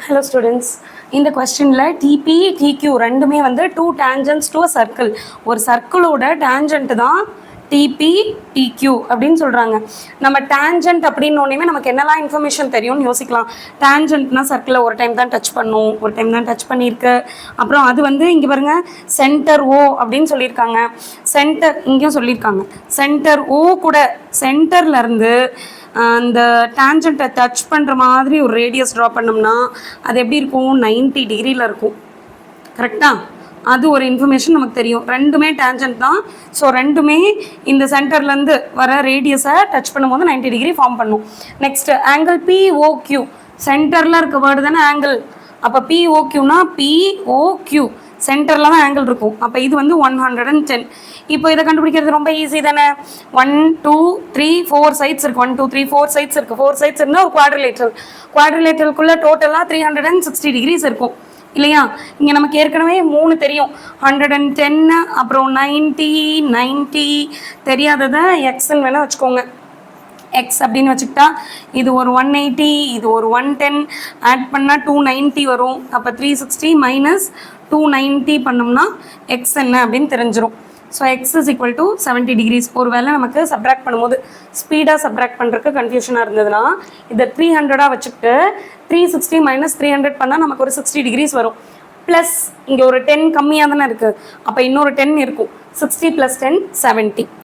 Hello students, இந்த questionல TP, TQ ரெண்டுமே வந்து two tangents to a circle. ஒரு சர்க்கிளோட tangent தான் TP, TQ அப்படின்னு சொல்கிறாங்க. நம்ம tangent அப்படின்னு ஒன்றுமே நமக்கு என்னெல்லாம் இன்ஃபர்மேஷன் தெரியும்னு யோசிக்கலாம். tangentனா சர்க்கிளை ஒரு டைம் தான் டச் பண்ணும், ஒரு டைம் தான் டச் பண்ணியிருக்கு. அப்புறம் அது வந்து இங்கே பாருங்க சென்டர் O அப்படின்னு சொல்லியிருக்காங்க. சென்டர் இங்கேயும் சொல்லியிருக்காங்க. சென்டர் O கூட சென்டர்லேருந்து அந்த டேஞ்சண்ட்டை டச் பண்ணுற மாதிரி ஒரு ரேடியஸ் ட்ரா பண்ணோம்னா அது எப்படி இருக்கும், 90 டிகிரியில் இருக்கும். கரெக்டாக? அது ஒரு இன்ஃபர்மேஷன் நமக்கு தெரியும். ரெண்டுமே டேஞ்சண்ட் தான். ஸோ ரெண்டுமே இந்த சென்டர்லேருந்து வர ரேடியஸை டச் பண்ணும்போது 90 டிகிரி ஃபார்ம் பண்ணும். நெக்ஸ்ட்டு ஆங்கிள் POQ, சென்டரில் இருக்க வேர்டு தானே ஆங்கிள். அப்போ POQனா POQ சென்டரில் தான் ஆங்கிள் இருக்கும். அப்போ இது வந்து 110. இப்போ இதை கண்டுபிடிக்கிறது ரொம்ப ஈஸி தானே. 1 2 3 4 சைட்ஸ் இருக்குது. 1 2 3 4 சைட்ஸ் இருக்குது. 4 சைட்ஸ் இருந்தால் ஒரு குவாட்ரிலேட்டருக்குள்ளே டோட்டலாக 360 டிகிரிஸ் இருக்கும் இல்லையா. இங்கே நமக்கு ஏற்கனவே 3 தெரியும், 110, அப்புறம் 90 90 தெரியாததை எக்ஸ்ன்னு வேணால் வச்சுக்கோங்க. எக்ஸ் அப்படின்னு வச்சுக்கிட்டா இது ஒரு 180, இது ஒரு 110, ஆட் பண்ணால் 290 வரும். அப்போ 360 மைனஸ் 290 பண்ணோம்னா எக்ஸ் என்ன அப்படின்னு தெரிஞ்சிடும். So X is equal to 70 degrees. ஒரு வேளை நமக்கு சப்ராக்ட் பண்ணும்போது ஸ்பீடாக சப்ராக்ட் பண்ணுறதுக்கு கன்ஃபியூஷனாக இருந்ததுன்னா இதை 300 வச்சுக்கிட்டு 360 மைனஸ் 300 பண்ணால் நமக்கு ஒரு 60 டிகிரிஸ் வரும். ப்ளஸ் இங்கே ஒரு 10 கம்மியாக தானே இருக்குது, அப்போ இன்னொரு 10 இருக்கும். 60 + 10 70.